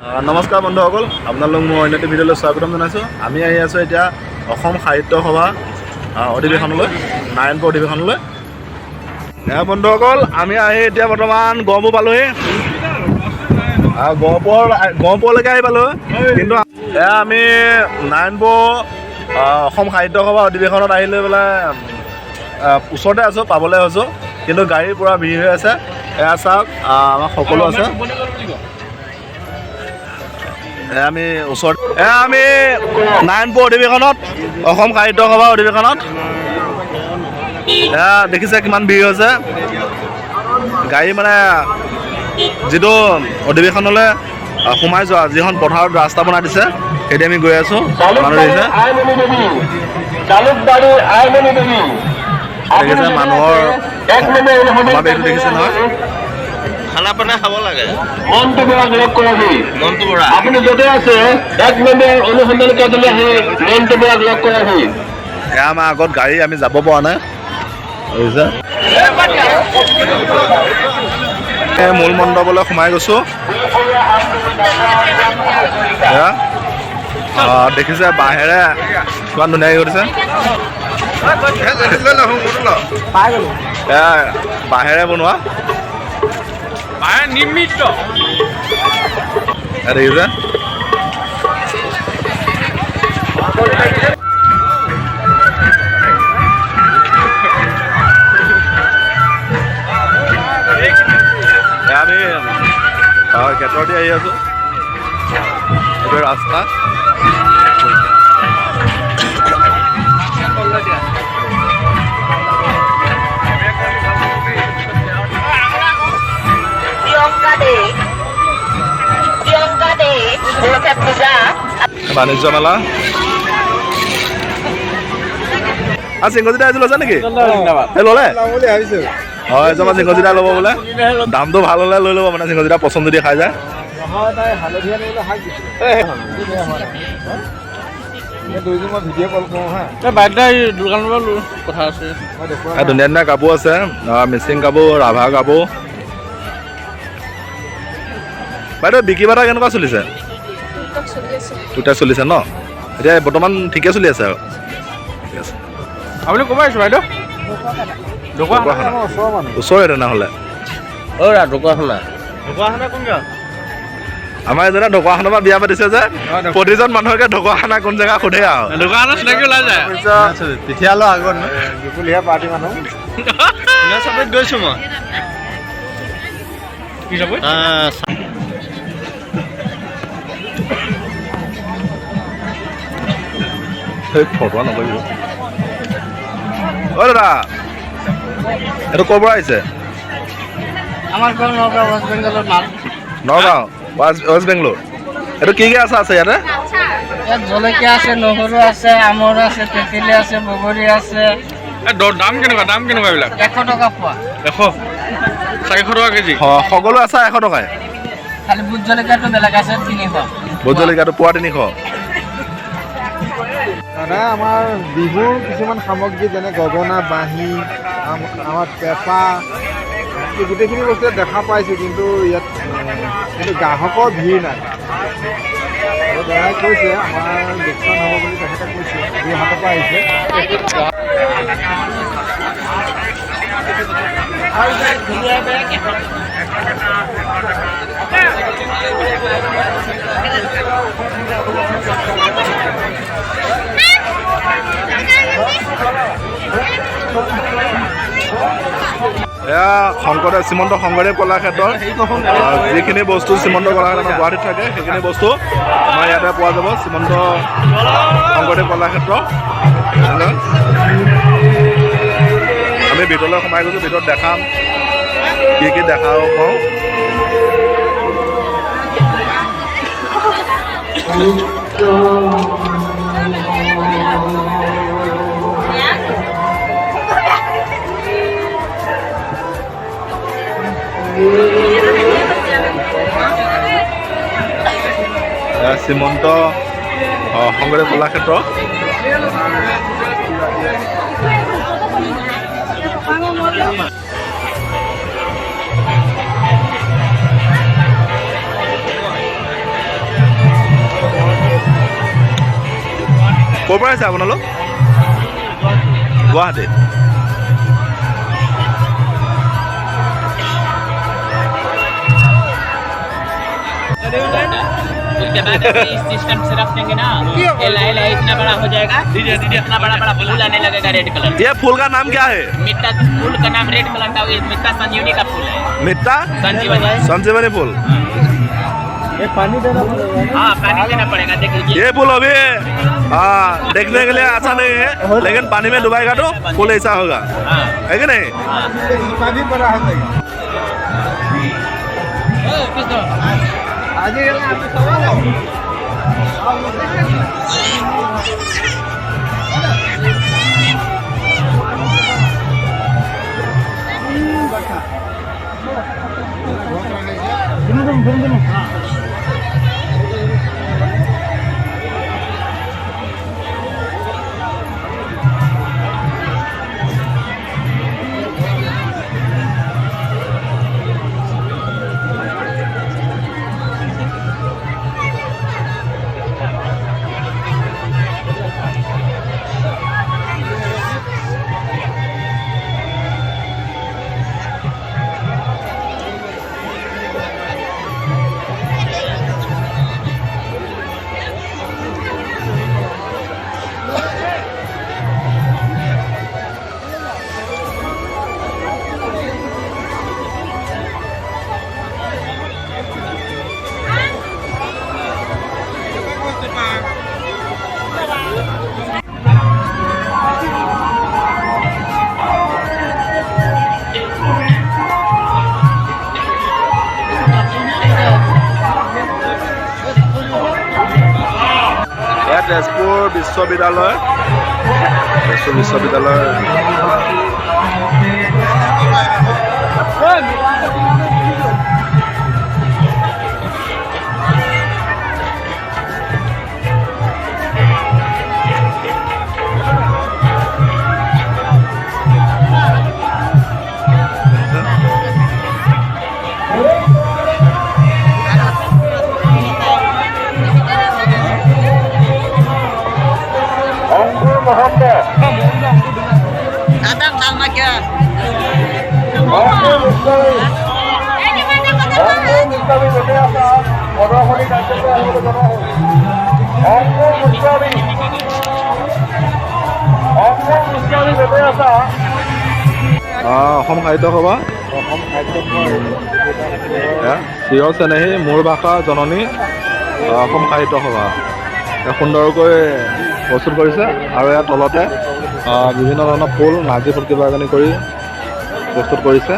নমস্কাৰ বন্ধুসকল, আপোনালোক মোৰ অন্য এটা ভিডিঅ'লৈ স্বাগতম জনাইছোঁ। আমি আহি আছোঁ এতিয়া অসম সাহিত্য সভা অধিৱেশনলৈ, নাৰায়ণপুৰ অধিৱেশনলৈ। বন্ধুসকল, আমি আহি এতিয়া বৰ্তমান গহপুৰ পালোহি। গহপুৰলৈকে আহি পালোঁ, কিন্তু এয়া আমি নাৰায়ণপুৰ অসম সাহিত্য সভা অধিৱেশনত আহি লৈ পেলাই ওচৰতে আছোঁ, পাবলৈ হৈছোঁ, কিন্তু গাড়ী পূৰা ভিৰ হৈ আছে। এয়া চাওক, আমাৰ সকলো আছে। আমি ওচৰত আমি নাৰায়ণপুৰ অধিৱেশনত, অসম সাহিত্য সভা অধিৱেশনত দেখিছে কিমান ভিৰ হৈছে। গাড়ী মানে যিটো অধিৱেশনলৈ সোমাই যোৱা যিখন পথাৰত ৰাস্তা বনাই দিছে, সেইটো আমি গৈ আছোঁ। মানুহ দেখিছে, দেখিছে মানুহৰ সমাৱেশটো দেখিছে নহয়। খানা পানা খাব লাগে। মনটো বৰা আপুনি য'তে আছে 1 নম্বৰ অনুসন্ধান কাৰ্যালয় আহি মনটো বৰাক লগ কৰাহি। এয়া আমাৰ আগত গাড়ী, আমি যাব পৰা নাই। মূল মণ্ডপলৈ সোমাই গৈছোঁ। দেখিছে বাঁহেৰে কিমান ধুনীয়াকৈ কৰিছে। বাঁহেৰে বনোৱা নিৰ্মিত দেখিছে। আমি গেটৰ দি আহি আছোঁ, এইটো ৰাস্তা। বাণিজ্য মেলা চিংগজিতা আজি লৈছে নেকি? ল'লে হয়, এজমা চিংগজিতা ল'ব বোলে। দামটো ভাল হ'লে লৈ ল'ব, মানে চিংগজিতা পচন্দ যদি খাই যায়। ধুনীয়া ধুনীয়া কাপোৰ আছে, মিচিং কাপোৰ, ৰাভা কাপোৰ। বাইদেউ বিক্ৰী বাটা কেনেকুৱা চলিছে? দুটা চলিছে ন? এতিয়া বৰ্তমান ঠিকে চলি আছে আৰু। ঠিক আছে, আপুনি ক'ব আহিছোঁ বাইদেউ? ওচৰৰে তেনেহ'লে আমাৰ এজনে ঢকুৱাখানাৰ পৰা বিয়া পাতিছে যে, প্ৰতিজন মানুহকে ঢকুৱাখানা কোন জেগা সোধে আৰু। ঢকুৱাখানা চিনাকি ওলাই যায়। পিঠিয়ালৰ আগত বিপুলীয়া পাৰ্টি মানুহ চাপত গৈছোঁ মই। ফটো নকৰিব। অ' দাদা, এইটো ক'ৰ পৰা আহিছে? আমাৰ ঘৰ নগাঁও, ৱেষ্ট বেংগলৰ মাল। নগাঁও, ৱেষ্ট বেংগলৰ। এইটো কি কি আছে ইয়াতে? ইয়াত জলকীয়া আছে, নহৰু আছে, আমৰ আছে, তেঁতেলী আছে, বগৰী আছে। দাম কেনেকুৱা? দাম কেনেকুৱা এইবিলাক? 100 টকা পোৱা। 100, 400 টকা কেজি। সকলো আছে 100 টকাই। খালি ভোট জলকীয়াটো বেলেগ আছে 300। ভোট জলকীয়াটো পোৱা 300। দাদা, আমাৰ বিহুৰ কিছুমান সামগ্ৰী যেনে গগনা, বাঁহী, আমাৰ পেঁপা, গোটেইখিনি বস্তু দেখা পাইছোঁ, কিন্তু ইয়াত গ্ৰাহকৰ ভিৰ নাই। আৰু দাদাই কৈছে আমাৰ লোকচান হ'ব বুলি তেখেতে কৈছে, যোৰহাটৰ পৰা আহিছে। এয়া শ্ৰীমন্ত শংকৰদেৱ কলাক্ষেত্ৰৰ যিখিনি বস্তু শ্ৰীমন্ত কলাক্ষেত্ৰ গুৱাহাটীত থাকে, সেইখিনি বস্তু আমাৰ ইয়াতে পোৱা যাব। শ্ৰীমন্ত শংকৰদেৱ কলাক্ষেত্ৰ। আমি ভিতৰলৈ সোমাই গৈছোঁ, ভিতৰত দেখাম কি কি দেখাব পাৰোঁ। শ্ৰীমন্ত শংকৰদেৱ কলাক্ষেত্ৰ। ক'ৰ পৰা আহিছে আপোনালোক? গুৱাহাটী। उसके बाद इस सिस्टम से रख देंगे ना, ये लाइल इतना बड़ा हो जाएगा, इतना बड़ा बड़ा फूल आने लगेगा रेड कलर। ये फूल का नाम क्या है? मिट्टा फूल का नाम रेड कलर का, ये मिट्टा संजीवनी का फूल है। मिट्टा संजीवनी। संजीवनी फूल। ये पानी देना पड़ेगा ना? हाँ, पानी देना पड़ेगा। देख लीजिए, ये फूल अभी देखने के लिए अच्छा नहीं है, लेकिन पानी में डुबाएगा तो फूल ऐसा होगा, है कि नहीं? पानी पड़ा है आज তেজপুৰ বিশ্ববিদ্যালয় অসম সাহিত্য সভা প্ৰিয় চেনেহী মোৰ ভাষা জননী অসম সাহিত্য সভা সুন্দৰকৈ প্ৰস্তুত কৰিছে আৰু ইয়াৰ তলতে বিভিন্ন ধৰণৰ ফুল নাৰ্জী ফুল কিবা কানি কৰি প্ৰস্তুত কৰিছে।